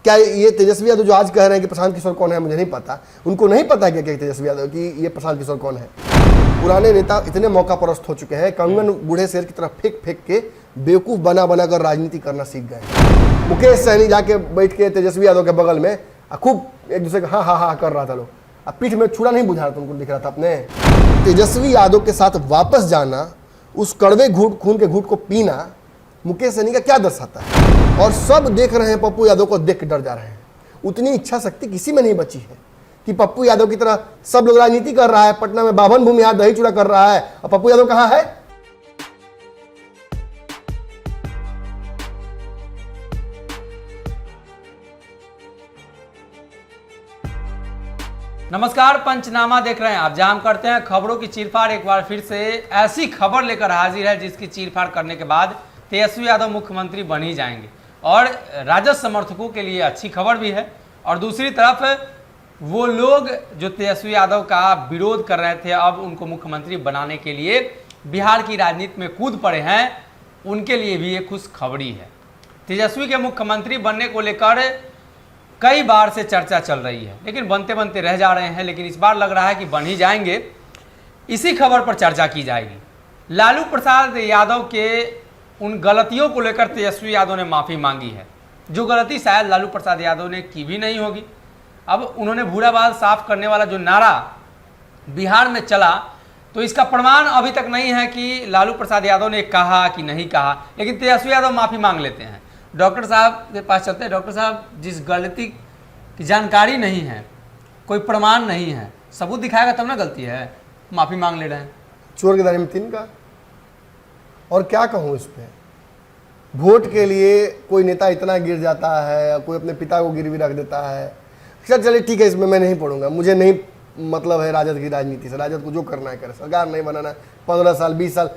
क्या ये तेजस्वी यादव जो आज कह रहे हैं कि प्रशांत किशोर कौन है, मुझे नहीं पता, उनको नहीं पता क्या क्या तेजस्वी यादव कि ये प्रशांत किशोर कौन है? पुराने नेता इतने मौका परस्त हो चुके हैं, कंगन बूढ़े शेर की तरह फेंक फेंक के बेवकूफ बना बना कर राजनीति करना सीख गए। मुकेश सहनी जाके बैठ के तेजस्वी यादव के बगल में खूब एक दूसरे का हाँ हाँ हाँ कर रहा था, लोग अब पीठ में छुरा नहीं बुझा रहा था, उनको दिख रहा था अपने। तेजस्वी यादव के साथ वापस जाना, उस कड़वे खून के घूंट को पीना मुकेश सहनी का क्या दर्शाता है? और सब देख रहे हैं, पप्पू यादव को देख के डर जा रहे हैं। उतनी इच्छा शक्ति किसी में नहीं बची है कि पप्पू यादव की तरह सब लोग राजनीति कर रहा है, पटना में बावन भूमि हाथ दही चूड़ा कर रहा है, और पप्पू यादव कहां है? नमस्कार, पंचनामा देख रहे हैं आप। जाम करते हैं खबरों की चीरफाड़। एक बार फिर से ऐसी खबर लेकर हाजिर है जिसकी चीरफाड़ करने के बाद तेजस्वी यादव मुख्यमंत्री बन ही जाएंगे, और राजद समर्थकों के लिए अच्छी खबर भी है। और दूसरी तरफ वो लोग जो तेजस्वी यादव का विरोध कर रहे थे, अब उनको मुख्यमंत्री बनाने के लिए बिहार की राजनीति में कूद पड़े हैं, उनके लिए भी एक खुशखबरी है। तेजस्वी के मुख्यमंत्री बनने को लेकर कई बार से चर्चा चल रही है, लेकिन बनते बनते रह जा रहे हैं। लेकिन इस बार लग रहा है कि बन ही जाएंगे। इसी खबर पर चर्चा की जाएगी। लालू प्रसाद यादव के उन गलतियों को लेकर तेजस्वी यादव ने माफ़ी मांगी है, जो गलती शायद लालू प्रसाद यादव ने की भी नहीं होगी। अब उन्होंने भूरा बाल साफ करने वाला जो नारा बिहार में चला, तो इसका प्रमाण अभी तक नहीं है कि लालू प्रसाद यादव ने कहा कि नहीं कहा, लेकिन तेजस्वी यादव माफ़ी मांग लेते हैं। डॉक्टर साहब के पास चलते हैं। डॉक्टर साहब, जिस गलती की जानकारी नहीं है, कोई प्रमाण नहीं है, सबूत दिखाएगा तब ना गलती है, माफ़ी मांग ले रहे हैं। चोर के दाने में तीन का। और क्या कहूँ इस पे? वोट के लिए कोई नेता इतना गिर जाता है, कोई अपने पिता को गिरवी रख देता है। सर चलिए ठीक है, इसमें मैं नहीं पढ़ूंगा, मुझे नहीं मतलब है राजद की राजनीति से। राजद को जो करना है करे, सरकार नहीं बनाना। 15 साल 20 साल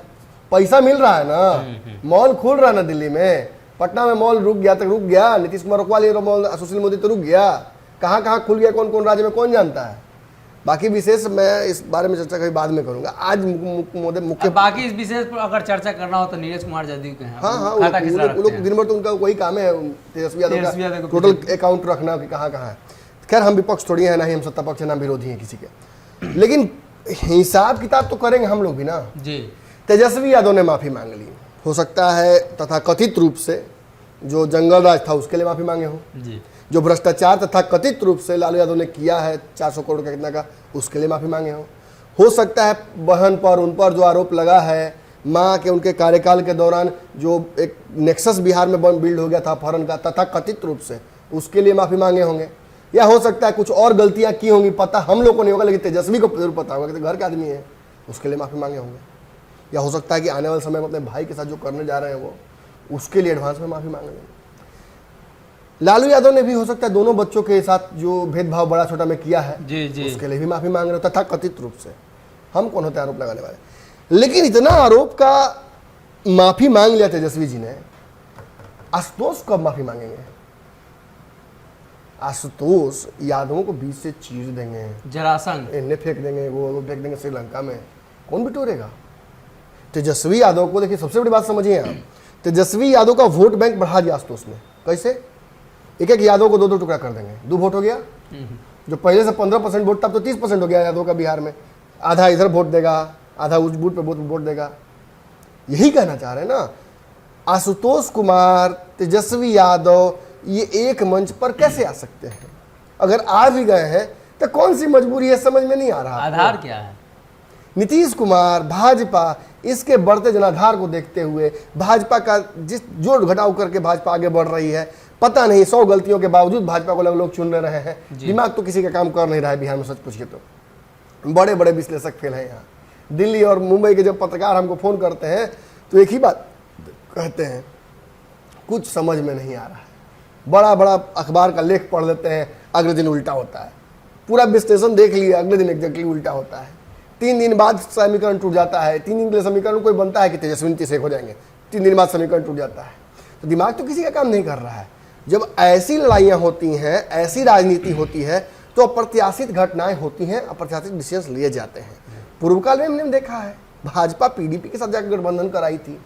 पैसा मिल रहा है ना, मॉल खुल रहा है ना दिल्ली में, पटना में मॉल रुक गया तो रुक गया, नीतीश कुमार रुकवा लिया मॉल, सुशील मोदी तो रुक गया, कहाँ कहाँ खुल गया, कौन कौन राज्य में कौन जानता है। बाकी विशेष मैं इस बारे में चर्चा कभी बाद में करूंगा। आज मुख्य बाकी इस विशेष पर अगर चर्चा करना हो तो नीरज कुमार जदयू के हैं। हाँ हाँ, वो लोग दिन भर तो उनका वही काम है, तेजस्वी यादव का टोटल अकाउंट रखना कि कहाँ कहाँ है। खैर हम विपक्ष थोड़ी है, ना ही हम सत्ता पक्ष, ना विरोधी हैं किसी के, लेकिन हिसाब किताब तो करेंगे हम लोग भी ना जी। तेजस्वी यादव ने माफी मांग ली, हो सकता है तथा कथित रूप से जो जंगल राज था उसके लिए माफी मांगे हो जी, जो भ्रष्टाचार तथा कथित रूप से लालू यादव ने किया है 400 करोड़ का कितना का, उसके लिए माफी मांगे हो सकता है बहन पर, उन पर जो आरोप लगा है, मां के उनके कार्यकाल के दौरान जो एक नेक्सस बिहार में बिल्ड हो गया था अपहरण का, तथा कथित रूप से, उसके लिए माफी मांगे होंगे। या हो सकता है कुछ और गलतियां की होंगी, पता हम लोग को नहीं होगा, लेकिन तेजस्वी को जरूर पता होगा कि घर के आदमी है, उसके लिए माफी मांगे होंगे। या हो सकता है कि आने वाले समय में अपने भाई के साथ जो करने जा रहे हैं वो, उसके लिए एडवांस में माफी मांग लेंगे। लालू यादव ने भी हो सकता है दोनों बच्चों के साथ जो भेदभाव बड़ा छोटा में किया है जी जी, उसके लिए भी माफी मांग रहे हो, तथा कथित रूप से। हम कौन होते आरोप लगाने वाले? लेकिन इतना आरोप का माफी मांग लिया तेजस्वी जी ने, आशुतोष कब माफी मांगेंगे? आशुतोष यादवों को बीच से चीर देंगे, जरासंध इन्हें फेंक देंगे, वो फेंक देंगे श्रीलंका में, कौन बिटोरेगा? तेजस्वी यादव को देखिए, सबसे बड़ी बात समझिए आप, तेजस्वी यादव का वोट बैंक बढ़ा दिया आशुतोष ने। कैसे? एक एक यादव को 2-2 टुकड़ा कर देंगे, 2 वोट हो गया। जो पहले से 15% वोट था, अब तो 30% हो गया यादव का बिहार में। आधा इधर वोट देगा, आधा उस बूथ पे वोट देगा। यही कहना चाह रहे हैं ना। आशुतोष कुमार, तेजस्वी यादव ये एक मंच पर कैसे आ सकते हैं? अगर आ भी गए हैं तो कौन सी मजबूरी है, समझ में नहीं आ रहा। आधार क्या है? नीतीश कुमार, भाजपा, इसके बढ़ते जनाधार को देखते हुए भाजपा का जिस जोड़ घटाव करके भाजपा आगे बढ़ रही है, पता नहीं 100 गलतियों के बावजूद भाजपा को लोग चुन रहे हैं। दिमाग तो किसी का काम कर नहीं रहा है बिहार में, सच पूछिए तो। बड़े बड़े विश्लेषक फेल हैं यहाँ। दिल्ली और मुंबई के जब पत्रकार हमको फोन करते हैं तो एक ही बात कहते हैं, कुछ समझ में नहीं आ रहा है। बड़ा बड़ा अखबार का लेख पढ़ लेते हैं, अगले दिन उल्टा होता है। पूरा विश्लेषण देख लिया, अगले दिन एग्जैक्टली उल्टा होता है। 3 दिन बाद समीकरण टूट जाता है। 3 दिन के लिए समीकरण कोई बनता है कि तेजस्वी नीतीश एक हो जाएंगे, 3 दिन बाद समीकरण टूट जाता है। तो दिमाग तो किसी का काम नहीं कर रहा है। जब ऐसी लड़ाइयाँ होती हैं, ऐसी राजनीति होती है, तो अप्रत्याशित घटनाएं होती हैं, अप्रत्याशित डिसीजन लिए जाते हैं। पूर्व काल में हमने देखा है, भाजपा पीडीपी के साथ जाकर गठबंधन कराई थी।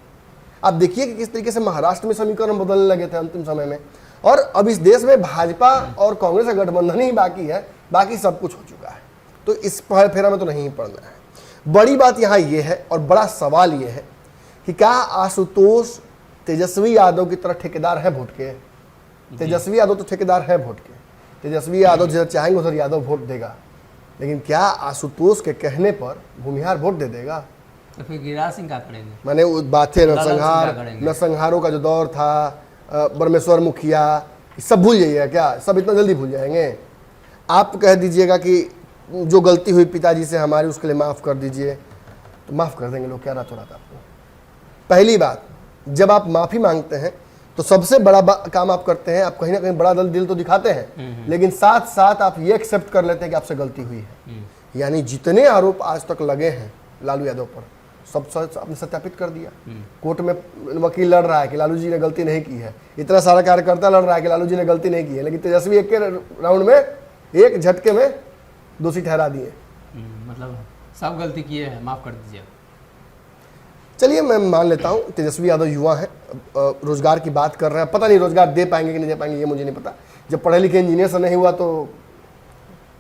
आप देखिए कि किस तरीके से महाराष्ट्र में समीकरण बदलने लगे थे अंतिम समय में। और अब इस देश में भाजपा और कांग्रेस का गठबंधन ही बाकी है, बाकी सब कुछ हो चुका है। तो इस फेरा में तो नहीं पड़ना है। बड़ी बात यहाँ ये है और बड़ा सवाल ये है कि क्या आशुतोष तेजस्वी यादव की तरह ठेकेदार है वोट के? तेजस्वी यादव तो ठेकेदार है वोट के। तेजस्वी यादव जिधर चाहेंगे उधर यादव वोट देगा, लेकिन क्या आशुतोष के कहने पर भूमिहार वोट दे देगा? तो फिर गिरिराज सिंह क्या करेंगे? मैंने वो बातें करेंगे? नरसंहारों का जो दौर था, ब्रह्मेश्वर मुखिया, सब भूल जाइएगा क्या? सब इतना जल्दी भूल जाएंगे? आप कह दीजिएगा कि जो गलती हुई पिताजी से हमारी उसके लिए माफ़ कर दीजिए, तो माफ़ कर देंगे लोग क्या रातों रात आपको? पहली बात, जब आप माफ़ी मांगते हैं तो सबसे बड़ा काम आप करते हैं, आप कहीं ना कहीं बड़ा दिल तो दिखाते हैं, लेकिन साथ साथ आप ये एक्सेप्ट कर लेते हैं कि आपसे गलती हुई है। यानी जितने आरोप आज तक लगे हैं लालू यादव पर, सब आपने सत्यापित कर दिया। कोर्ट में वकील लड़ रहा है कि लालू जी ने गलती नहीं की है, इतना सारा कार्यकर्ता लड़ रहा है कि लालू जी ने गलती नहीं की है, लेकिन तेजस्वी एक के राउंड में, एक झटके में दोषी ठहरा दिए। मतलब सब गलती किए हैं, माफ कर दीजिए। चलिए मैं मान लेता हूँ तेजस्वी यादव युवा है, रोजगार की बात कर रहे हैं, पता नहीं रोजगार दे पाएंगे कि नहीं दे पाएंगे, ये मुझे नहीं पता। जब पढ़े लिखे इंजीनियर से नहीं हुआ तो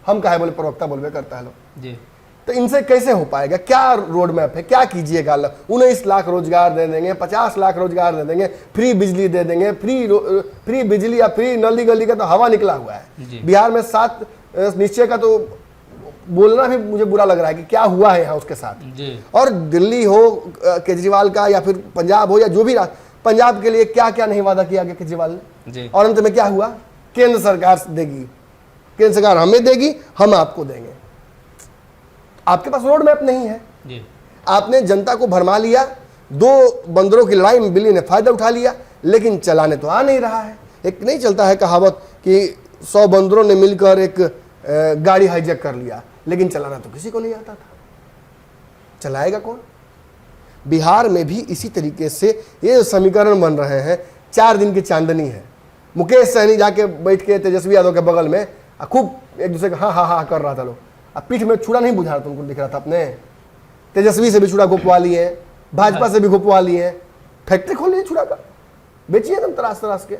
हम काहे बोले, प्रवक्ता बोलवे करता है लोग जी। तो इनसे कैसे हो पाएगा? क्या रोड मैप है? क्या कीजिएगा? 19 लाख रोजगार दे देंगे, 50 लाख रोजगार दे देंगे, फ्री बिजली दे देंगे, फ्री बिजली या फ्री नली गली का तो हवा निकला हुआ है। बिहार में 7 निश्चय का तो बोलना भी मुझे बुरा लग रहा है कि क्या हुआ है यहाँ उसके साथ जी। और दिल्ली हो केजरीवाल का, या फिर पंजाब हो, या जो भी पंजाब के लिए क्या क्या नहीं वादा किया गया केजरीवाल ने, और अंत में क्या हुआ? केंद्र सरकार देगी, केंद्र सरकार हमें देगी, हम आपको देंगे। आपके पास रोड मैप नहीं है जी। आपने जनता को भरमा लिया, 2 बंदरों की लड़ाई में बिल्ली ने फायदा उठा लिया, लेकिन चलाने तो आ नहीं रहा है। एक नहीं चलता है कहावत कि 100 बंदरों ने मिलकर एक गाड़ी हाईजैक कर लिया, लेकिन चलाना तो किसी को नहीं आता था। चलाएगा कौन? बिहार में भी इसी तरीके से ये समीकरण बन रहे हैं। 4 दिन की चांदनी है। मुकेश सहनी जाके बैठ के तेजस्वी यादव के बगल में खूब एक दूसरे का हाँ हाँ हाँ कर रहा था। लोग अब पीठ में छुरा नहीं बुझा रहा था, उनको दिख रहा था। अपने तेजस्वी से भी छुरा घुपवा लिए, भाजपा से भी घुपवा लिए, फैक्ट्री खोल ली छुरा का, बेचिए एकदम तराश तराश के।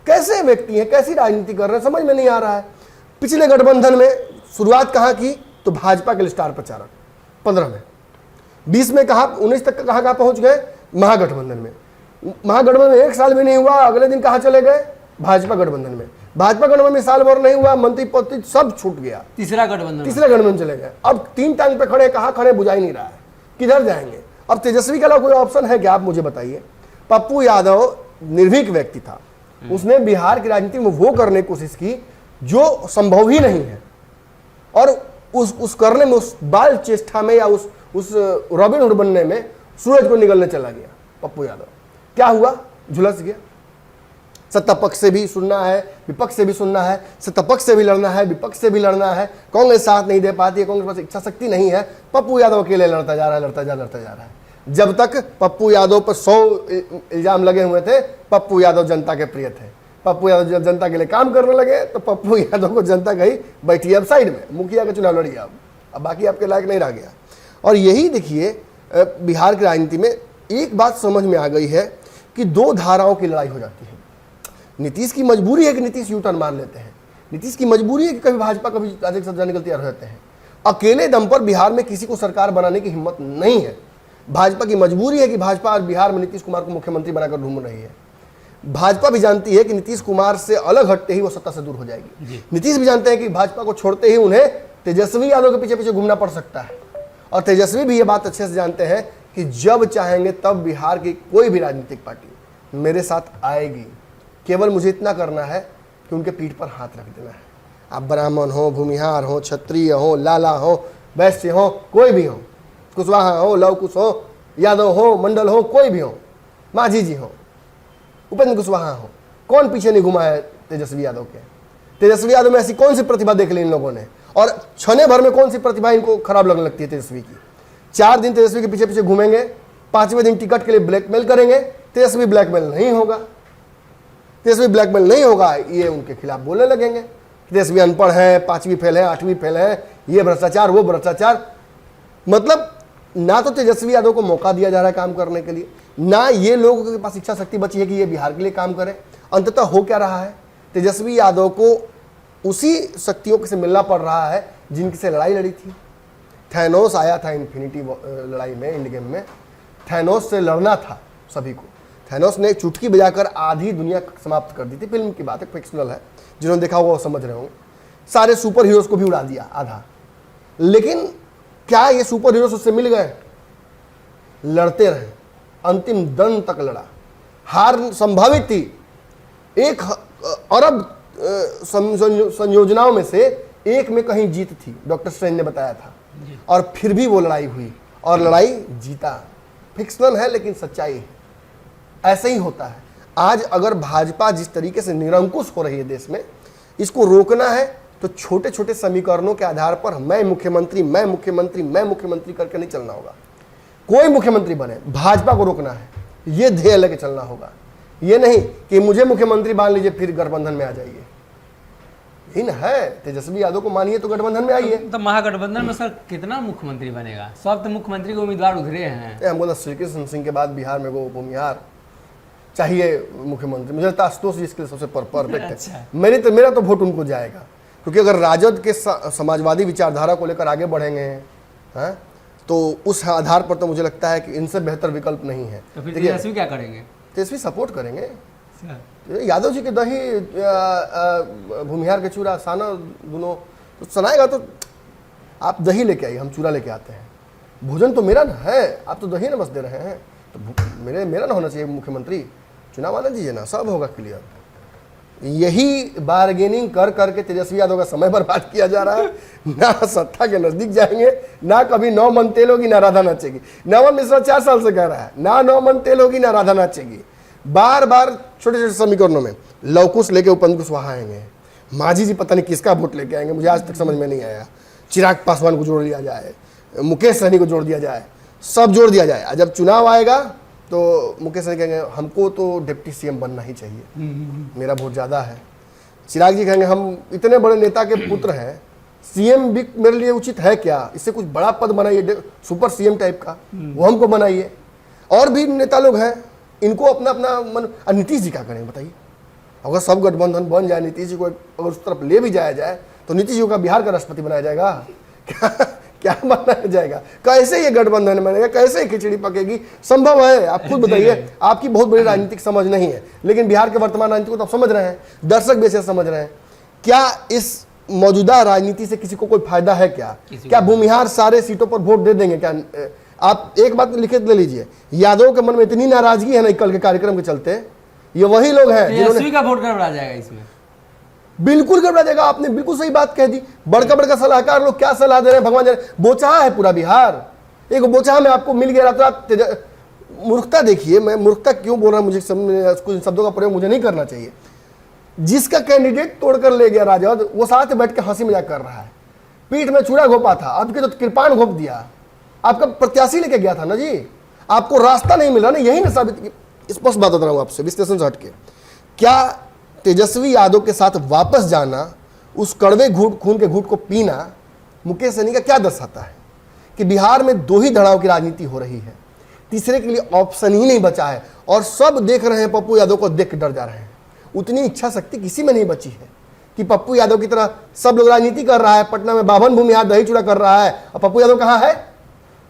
कैसे व्यक्ति हैं, कैसी राजनीति कर रहे हैं, समझ में नहीं आ रहा है। पिछले गठबंधन में शुरुआत कहाँ की? तो भाजपा के लिए स्टार प्रचारक 15 में, 20 में कहा, 19 तक कहाँ पहुंच गए? महागठबंधन में। महागठबंधन में 1 साल भी नहीं हुआ, अगले दिन कहाँ चले गए? भाजपा गठबंधन में। भाजपा गठबंधन में साल भर नहीं हुआ, मंत्री पद सब छूट गया, तीसरा गठबंधन चले गए। अब 3 टांग पे खड़े, कहाँ खड़े बुझा ही नहीं रहा है, किधर जाएंगे? अब तेजस्वी के अलावा कोई ऑप्शन है क्या? आप मुझे बताइए। पप्पू यादव निर्भीक व्यक्ति था, उसने बिहार की राजनीति में वो करने की कोशिश की जो संभव ही नहीं है, और उस करने में, उस बाल चेष्टा में या उस रॉबिन हुड बनने में सूरज को निगलने चला गया पप्पू यादव। क्या हुआ? झुलस गया। सत्ता पक्ष से भी सुनना है, विपक्ष से भी सुनना है, सत्ता पक्ष से भी लड़ना है, विपक्ष से भी लड़ना है। कांग्रेस साथ नहीं दे पाती है, कांग्रेस पास इच्छा शक्ति नहीं है। पप्पू यादव अकेले लड़ता जा रहा है। जब तक पप्पू यादव पर 100 इल्जाम लगे हुए थे, पप्पू यादव जनता के प्रिय थे। पप्पू यादव जब जनता के लिए काम करने लगे तो पप्पू यादव को जनता कही बैठिए अब साइड में, मुखिया का चुनाव लड़िए, अब बाकी आपके लायक नहीं रह गया। और यही देखिए बिहार की राजनीति में एक बात समझ में आ गई है कि 2 धाराओं की लड़ाई हो जाती है। नीतीश की मजबूरी है कि नीतीश यू टर्न मान लेते हैं, नीतीश की मजबूरी है कि कभी भाजपा कभी राजनीतिक सज्जा निकल तैयार हो जाते हैं। अकेले दम पर बिहार में किसी को सरकार बनाने की हिम्मत नहीं है। भाजपा की मजबूरी है कि भाजपा आज बिहार में नीतीश कुमार को मुख्यमंत्री बनाकर ढूंढ रही है। भाजपा भी जानती है कि नीतीश कुमार से अलग हटते ही वो सत्ता से दूर हो जाएगी। नीतीश भी जानते हैं कि भाजपा को छोड़ते ही उन्हें तेजस्वी यादव के पीछे पीछे घूमना पड़ सकता है, और तेजस्वी भी ये बात अच्छे से जानते हैं कि जब चाहेंगे तब बिहार की कोई भी राजनीतिक पार्टी मेरे साथ आएगी। केवल मुझे इतना करना है कि उनके पीठ पर हाथ रख देना है। आप ब्राह्मण हो, भूमिहार हो, क्षत्रिय हो, लाला हो, वैश्य हो, कोई भी हो, कुशवाहा हो, लव कुश हो, यादव हो, मंडल हो, कोई भी हो, माझी जी हो, उपेंद्र कुशवाहा हो, कौन पीछे नहीं घुमा है तेजस्वी यादव के? तेजस्वी यादव में ऐसी कौन सी प्रतिभा देख ली इन लोगों ने, और क्षण भर में कौन सी प्रतिभा इनको खराब लगने लगती है तेजस्वी की? 4 दिन तेजस्वी के पीछे पीछे घूमेंगे, 5वें दिन टिकट के लिए ब्लैकमेल करेंगे। तेजस्वी ब्लैकमेल नहीं होगा, तेजस्वी ब्लैकमेल नहीं होगा, ये उनके खिलाफ बोलने लगेंगे। तेजस्वी अनपढ़ है, 5वीं फेल है, 8वीं फेल है, ये भ्रष्टाचार, वो भ्रष्टाचार। मतलब ना तो तेजस्वी यादव को मौका दिया जा रहा है काम करने के लिए, ना ये लोगों के पास इच्छा शक्ति बची है कि ये बिहार के लिए काम करें। अंततः हो क्या रहा है? तेजस्वी यादव को उसी शक्तियों से मिलना पड़ रहा है जिनकी से लड़ाई लड़ी थी। थैनोस आया था इन्फिनिटी लड़ाई में, एंड गेम में थैनोस से लड़ना था सभी को। थैनोस ने चुटकी बजाकर आधी दुनिया समाप्त कर दी थी। फिल्म की बात है, फिक्शनल है, जिन्होंने देखा होगा वो समझ रहे होंगे। सारे सुपर हीरोज को भी उड़ा दिया आधा। लेकिन क्या ये सुपर हीरोज उससे मिल गए? लड़ते रहे, अंतिम दम तक लड़ा। हार संभावित थी। 1 अरब संयोजनाओं में से एक में कहीं जीत थी, डॉक्टर स्ट्रेंज ने बताया था, और फिर भी वो लड़ाई हुई और लड़ाई जीता। फिक्शनल है लेकिन सच्चाई है, ऐसे ही होता है। आज अगर भाजपा जिस तरीके से निरंकुश हो रही है देश में, इसको रोकना है तो छोटे छोटे समीकरणों के आधार पर मैं मुख्यमंत्री मैं मुख्यमंत्री मैं मुख्यमंत्री करके नहीं चलना होगा। कोई मुख्यमंत्री बने, भाजपा को रोकना है, ये ध्येय लेके चलना होगा। ये नहीं कि मुझे मुख्यमंत्री मान लीजिए फिर गठबंधन में आ जाइए। यही ना है, तेजस्वी यादव को मानिए तो गठबंधन में आइए। तो महागठबंधन में सर कितना मुख्यमंत्री बनेगा? सब तो मुख्यमंत्री के उम्मीदवार उधरे हैं। हमको तो श्री कृष्ण सिंह के बाद बिहार में वो भूमिहार चाहिए मुख्यमंत्री। मुझे लगता है आशुतोष जी इसके लिए सबसे परफेक्ट है। अच्छा। मेरा तो वोट उनको जाएगा, क्योंकि अगर राजद के समाजवादी विचारधारा को लेकर आगे बढ़ेंगे हैं तो उस आधार पर तो मुझे लगता है कि इनसे बेहतर विकल्प नहीं है। तो फिर तेजस्वी क्या करेंगे? तेजस्वी सपोर्ट करेंगे। यादव जी के दही भूमिहार के चूरा साना दोनों तो सुनाएगा तो आप दही लेके आइए, हम चूरा लेके आते हैं। भोजन तो मेरा ना है, आप तो दही ना बस दे रहे हैं। तो मेरा ना होना चाहिए मुख्यमंत्री? चुनाव आने दीजिए ना, सब होगा क्लियर। यही बार्गेनिंग कर करके तेजस्वी यादव का समय बर्बाद किया जा रहा है। ना सत्ता के नजदीक जाएंगे, ना कभी 9 मन तेल होगी, ना राधा नाचेगी। नवम मिश्रा 4 साल से कह रहा है ना 9 मन तेल होगी ना राधा नाचेगी। बार बार छोटे छोटे समीकरणों में लवकुश लेके उपन कुशवाहा आएंगे, मांझी जी पता नहीं किसका वोट लेके आएंगे, मुझे आज तक समझ में नहीं आया। चिराग पासवान को जोड़ दिया जाए, मुकेश सहनी को जोड़ दिया जाए, सब जोड़ दिया जाए। जब चुनाव आएगा तो मुकेश सहनी कहेंगे हमको तो डिप्टी सीएम बनना ही चाहिए, मेरा वोट ज़्यादा है। चिराग जी कहेंगे हम इतने बड़े नेता के पुत्र हैं, सीएम भी मेरे लिए उचित है क्या? इससे कुछ बड़ा पद बनाइए, सुपर सीएम टाइप का, वो हमको बनाइए। और भी नेता लोग हैं, इनको अपना अपना मन। नीतीश जी क्या करेंगे बताइए? अगर सब गठबंधन बन जाए, नीतीश जी को अगर उस तरफ ले भी जाया जाए तो नीतीश जी को बिहार का राष्ट्रपति बनाया जाएगा? क्या बनाया जाएगा? कैसे ये गठबंधन बनेगा? कैसे खिचड़ी पकेगी? संभव है? आप खुद बताइए। आपकी बहुत बड़ी राजनीतिक समझ नहीं है, लेकिन बिहार के वर्तमान राजनीति को तो आप समझ रहे हैं, दर्शक भी समझ रहे हैं। क्या इस मौजूदा राजनीति से किसी को कोई फायदा है? क्या भूमिहार सारे सीटों पर वोट दे देंगे? क्या आप एक बात लिखित ले लीजिए, यादव के मन में इतनी नाराजगी है ना कल के कार्यक्रम के चलते, ये वही लोग हैं जिन्होंने का वोट गड़बड़ा जाएगा इसमें। बिल्कुल गड़बड़ा जाएगा। आपने बिल्कुल सही बात कह दी। बड़का बड़का सलाहकार लोग क्या सलाह दे रहे हैं भगवान जाने। बोचाहा है पूरा बिहार। एक बोचाहा में आपको मिल गया रात। मूर्खता देखिए, मैं मूर्खता क्यों बोल रहा हूं, मुझे कुछ शब्दों का प्रयोग मुझे नहीं करना चाहिए। जिसका कैंडिडेट तोड़कर ले गया राजद, वो साथ बैठ के हंसी मजाक कर रहा है। पीठ में चूड़ा घोपा था, आपके तो कृपाण घोप दिया। आपका प्रत्याशी लेके गया था ना जी, आपको रास्ता नहीं मिल रहा ना। यही ना साबित, स्पष्ट बात बता रहा हूं आपसे विश्लेषण से हटके। क्या तेजस्वी यादव के साथ वापस जाना, उस कड़वे खून के घूंट को पीना मुकेश सहनी का क्या दर्शाता है? कि बिहार में 2 ही धड़ाव की राजनीति हो रही है, तीसरे के लिए ऑप्शन ही नहीं बचा है। और सब देख रहे हैं, पप्पू यादव को देख के डर जा रहे हैं। उतनी इच्छा शक्ति किसी में नहीं बची है कि पप्पू यादव की तरह सब लोग राजनीति कर रहा है। पटना में बाभन भूमिहार दही चूड़ा कर रहा है, और पप्पू यादव कहाँ है?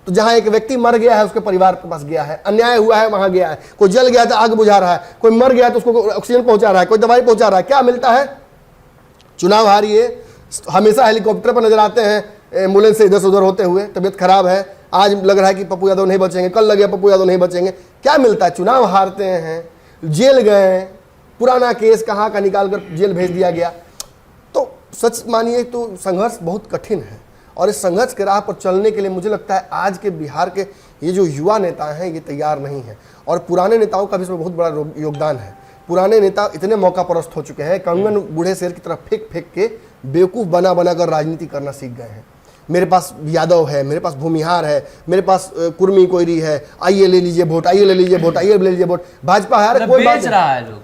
तो जहां एक व्यक्ति मर गया है उसके परिवार के पास गया है, अन्याय हुआ है वहां गया है। कोई जल गया तो आग बुझा रहा है, कोई मर गया तो उसको ऑक्सीजन पहुंचा रहा है, कोई दवाई पहुंचा रहा है। क्या मिलता है? चुनाव हारिए, हमेशा हेलीकॉप्टर पर नजर आते हैं, एम्बुलेंस से इधर से उधर होते हुए। तबियत खराब है, आज लग रहा है कि पप्पू यादव नहीं बचेंगे, कल लगे पप्पू यादव नहीं बचेंगे। क्या मिलता है? चुनाव हारते हैं, जेल गए, पुराना केस कहाँ का निकाल कर जेल भेज दिया गया। तो सच मानिए तो संघर्ष बहुत कठिन है, और इस संघर्ष के राह पर चलने के लिए मुझे लगता है आज के बिहार के ये जो युवा नेता हैं ये तैयार नहीं है। और पुराने नेताओं का भी इसमें बहुत बड़ा योगदान है। पुराने नेता इतने मौकापरस्त हो चुके हैं, कंगन बूढ़े शेर की तरफ फेंक फेंक के बेवकूफ़ बना बना कर राजनीति करना सीख गए हैं। मेरे पास यादव है, मेरे पास भूमिहार है, मेरे पास कुर्मी कोयरी है, आइए ले लीजिए वोट, आइए ले लीजिए वोट, आइए ले लीजिए वोट। भाजपा है, कोई बात रहा है, लोग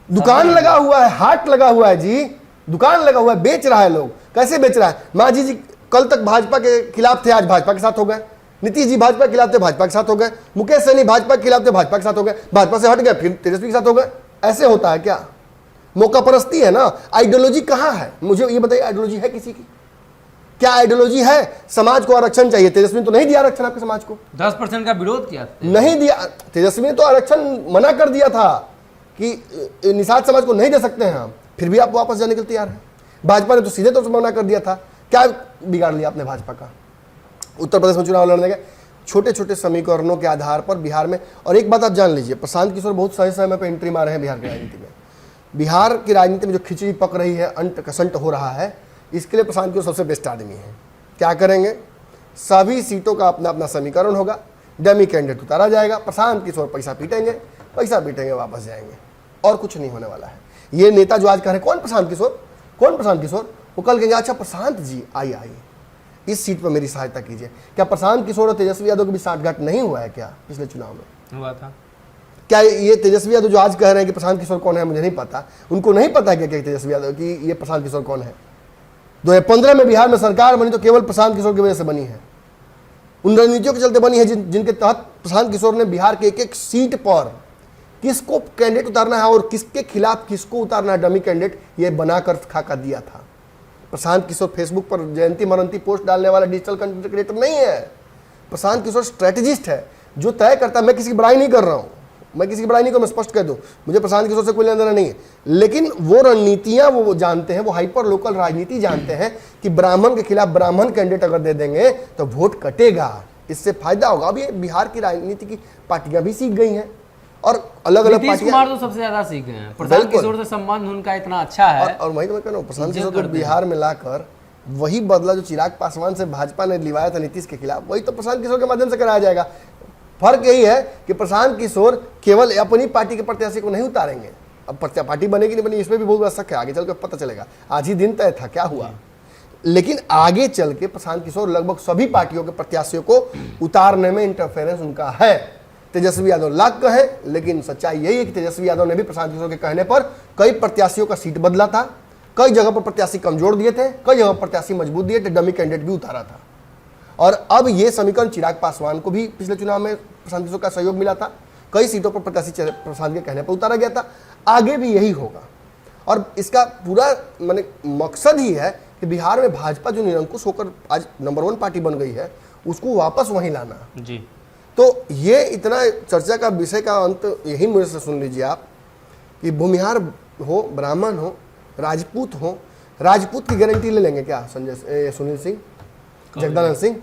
दुकान लगा हुआ है, हाट लगा हुआ है जी, दुकान लगा हुआ है, बेच रहा है। लोग कैसे बेच रहा है? मांझी जी कल तक भाजपा के खिलाफ थे, आज भाजपा के साथ हो गए। नीतीश जी भाजपा के खिलाफ थे, भाजपा के साथ हो गए। मुकेश सहनी भाजपा के खिलाफ थे, भाजपा के साथ हो गए। भाजपा से हट गए, फिर तेजस्वी के साथ हो गए। ऐसे होता है क्या? मौका परस्ती है ना। आइडियोलॉजी कहाँ है? मुझे ये बताइए, आइडियोलॉजी है किसी की? क्या आइडियोलॉजी है? समाज को आरक्षण चाहिए, तेजस्वी ने तो नहीं दिया आरक्षण आपके समाज को। 10% का विरोध किया था। नहीं दिया, तेजस्वी ने तो आरक्षण मना कर दिया था कि निषाद समाज को नहीं दे सकते हैं हम, फिर भी आप वापस जाने के लिए तैयार हैं। भाजपा ने तो सीधे तौर से मना कर दिया था। क्या बिगाड़ लिया आपने भाजपा का? उत्तर प्रदेश में चुनाव लड़ने के छोटे छोटे समीकरणों के आधार पर बिहार में, और एक बात आप जान लीजिए, प्रशांत किशोर बहुत सही समय पर एंट्री मारे हैं बिहार की राजनीति में। बिहार की राजनीति में जो खिचड़ी पक रही है, अंट कसंट हो रहा है, इसके लिए प्रशांत किशोर सबसे बेस्ट आदमी है। क्या करेंगे? सभी सीटों का अपना अपना समीकरण होगा, डमी कैंडिडेट उतारा जाएगा, प्रशांत किशोर पैसा पीटेंगे वापस जाएंगे, और कुछ नहीं होने वाला है। ये नेता जो आज कह रहे हैं कौन प्रशांत किशोर, कौन प्रशांत किशोर, वो कल कहेंगे अच्छा प्रशांत जी आइए इस सीट पर मेरी सहायता कीजिए। क्या प्रशांत किशोर और तेजस्वी यादव के भी साठगांठ नहीं हुआ है क्या पिछले चुनाव में? हुआ था। क्या ये तेजस्वी यादव जो आज कह रहे हैं कि प्रशांत किशोर कौन है मुझे नहीं पता, उनको नहीं पता क्या तेजस्वी यादव कि ये प्रशांत किशोर कौन है? 2015 में बिहार में सरकार बनी तो केवल प्रशांत किशोर की वजह से बनी है। उन रणनीतियों के चलते बनी है जिनके तहत प्रशांत किशोर ने बिहार के एक एक सीट पर किसको कैंडिडेट उतारना है और किसके खिलाफ किसको उतारना है, डमी कैंडिडेट, ये बनाकर खाका दिया था। प्रशांत किशोर फेसबुक पर जयंती मरंती पोस्ट डालने वाला डिजिटल कंटेंट क्रिएटर नहीं है। प्रशांत किशोर स्ट्रेटेजिस्ट है जो तय करता है। मैं किसी की बड़ाई नहीं कर रहा हूं, मैं स्पष्ट कह दूं, मुझे प्रशांत किशोर से कोई लेना देना नहीं है, लेकिन वो रणनीतियां वो जानते हैं, वो हाइपर लोकल राजनीति जानते हैं कि ब्राह्मण के खिलाफ ब्राह्मण कैंडिडेट अगर दे देंगे तो वोट कटेगा, इससे फायदा होगा। अब ये बिहार की राजनीति की पार्टियां भी सीख गई हैं और अलग अलग नीतीश कुमार तो सबसे ज्यादा सीखे हैं। प्रशांत किशोर से संबंध उनका इतना अच्छा है, और वही तो मैं कह रहा हूँ, प्रशांत किशोर को बिहार में लाकर वही बदला जो चिराग पासवान से भाजपा ने लिवाया था नीतीश के खिलाफ, वही तो प्रशांत किशोर के माध्यम से कराया जाएगा। फर्क यही है कि प्रशांत किशोर केवल अपनी पार्टी के प्रत्याशी को नहीं उतारेंगे, अब पार्टी बनेगी नहीं बनेगी इसमें भी बहुत बड़ा शक है, आगे चल के पता चलेगा। आज ही दिन तय था क्या हुआ, लेकिन आगे चल के प्रशांत किशोर लगभग सभी पार्टियों के प्रत्याशियों को उतारने में इंटरफेरेंस उनका है। तेजस्वी यादव लाख का है, लेकिन सच्चाई यही है कि तेजस्वी यादव ने भी प्रशांत किशोर के कहने पर कई प्रत्याशियों का सीट बदला था, कई जगह पर प्रत्याशी कमजोर दिए थे, कई जगह प्रत्याशी मजबूत दिए थे, डमी कैंडिडेट भी उतारा था। और अब ये समीकरण चिराग पासवान को भी पिछले चुनाव में प्रशांत किशोर का सहयोग मिला था, कई सीटों पर प्रत्याशी प्रशांत के कहने पर उतारा गया था, आगे भी यही होगा। और इसका पूरा माने मकसद ही है कि बिहार में भाजपा जो निरंकुश होकर आज नंबर 1 पार्टी बन गई है उसको वापस वहीं लाना जी। तो ये इतना चर्चा का विषय का अंत यही मुझे से सुन लीजिए आप कि भूमिहार हो, ब्राह्मण हो, राजपूत हो, राजपूत की गारंटी ले लेंगे क्या सुनील सिंह, जगदानंद सिंह?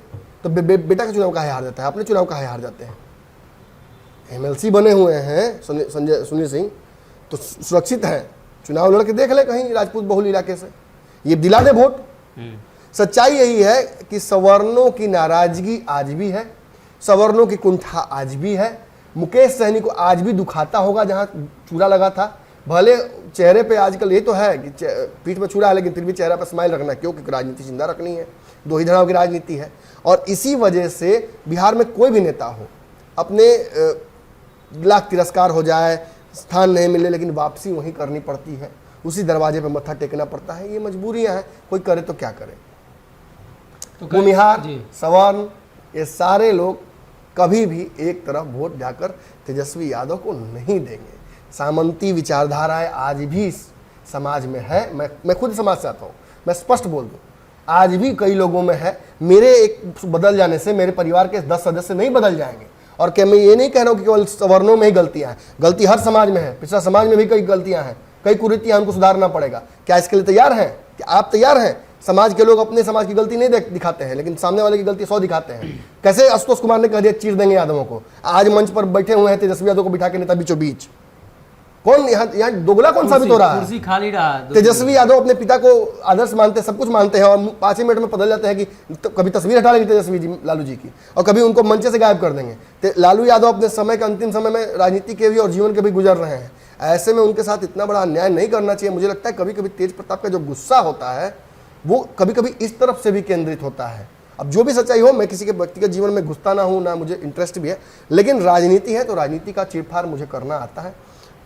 तो बेटा का चुनाव काहे हार जाता है, अपने चुनाव काहे हार जाते हैं? एमएलसी बने हुए हैं सुनील सिंह तो सुरक्षित हैं, चुनाव लड़ के देख ले कहीं राजपूत बहुल इलाके से, ये दिला दे वोट। सच्चाई यही है कि सवर्णों की नाराजगी आज भी है, सवर्णों की कुंठा आज भी है। मुकेश सहनी को आज भी दुखाता होगा जहां चूड़ा लगा था, भले चेहरे पे आजकल ये तो है कि पीठ में चूड़ा है लेकिन फिर भी चेहरा पर स्माइल रखना, क्योंकि राजनीति जिंदा रखनी है, दो ही धड़ाओं की राजनीति है। और इसी वजह से बिहार में कोई भी नेता हो, अपने लाख तिरस्कार हो जाए, स्थान नहीं मिले, लेकिन वापसी वहीं करनी पड़ती है, उसी दरवाजे पर मत्था टेकना पड़ता है। ये मजबूरियां हैं, कोई करे तो क्या करे। तो भूमिहार, सवर्ण, ये सारे लोग कभी भी एक तरफ वोट जाकर तेजस्वी यादव को नहीं देंगे। सामंती विचारधाराएं आज भी समाज में है, मैं खुद समाज से आता हूँ, मैं स्पष्ट बोल दूँ, आज भी कई लोगों में है। मेरे एक बदल जाने से मेरे परिवार के 10 सदस्य नहीं बदल जाएंगे। और क्या मैं ये नहीं कह रहा हूँ कि केवल सवर्णों में ही गलतियां हैं, गलती हर समाज में है, पिछड़ा समाज में भी कई गलतियां हैं, कई कुरीतियां उनको सुधारना पड़ेगा। क्या इसके लिए तैयार हैं? क्या आप तैयार हैं? समाज के लोग अपने समाज की गलती नहीं दिखाते हैं, लेकिन सामने वाले की गलती 100 दिखाते हैं। कैसे आशुतोष कुमार ने कह दिया चीर देंगे यादवों को, आज मंच पर बैठे हुए हैं तेजस्वी यादव को बिठा के नेता बीचों बीच। कौन यहाँ दोगला कौन साबित हो रहा है? कुर्सी खाली रहा। तेजस्वी यादव अपने पिता को आदर्श मानते हैं, सब कुछ मानते हैं, और 5 मिनट में बदल जाते हैं कि तो कभी तस्वीर हटा लेंगे तेजस्वी जी लालू जी की, और कभी उनको मंच से गायब कर देंगे। लालू यादव अपने समय के अंतिम समय में राजनीति के भी और जीवन के भी गुजर रहे हैं। ऐसे में उनके साथ इतना बड़ा अन्याय नहीं करना चाहिए। मुझे लगता है कभी कभी तेज प्रताप का जो गुस्सा होता है वो कभी कभी इस तरफ से भी केंद्रित होता है। अब जो भी सच्चाई हो, मैं किसी के व्यक्तिगत जीवन में घुसता ना हूँ, ना मुझे इंटरेस्ट भी है, लेकिन राजनीति है तो राजनीति का चीरफाड़ मुझे करना आता है,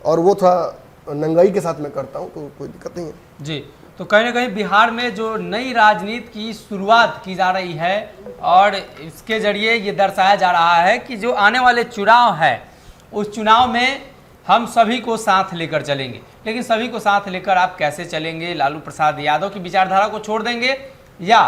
और वो थोड़ा नंगाई के साथ मैं करता हूँ, तो कोई दिक्कत नहीं है जी। तो कहीं ना कहीं बिहार में जो नई राजनीति की शुरुआत की जा रही है, और इसके जरिए ये दर्शाया जा रहा है कि जो आने वाले चुनाव है उस चुनाव में हम सभी को साथ लेकर चलेंगे। लेकिन सभी को साथ लेकर आप कैसे चलेंगे? लालू प्रसाद यादव की विचारधारा को छोड़ देंगे या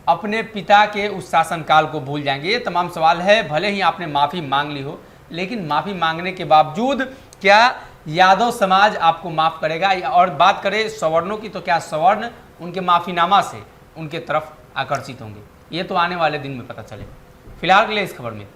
अपने पिता के उस शासनकाल को भूल जाएंगे? ये तमाम सवाल है। भले ही आपने माफ़ी मांग ली हो, लेकिन माफ़ी मांगने के बावजूद क्या यादव समाज आपको माफ़ करेगा? और बात करें सवर्णों की, तो क्या सवर्ण उनके माफ़ीनामा से उनके तरफ आकर्षित होंगे? ये तो आने वाले दिन में पता चलेगा। फिलहाल के लिए इस खबर में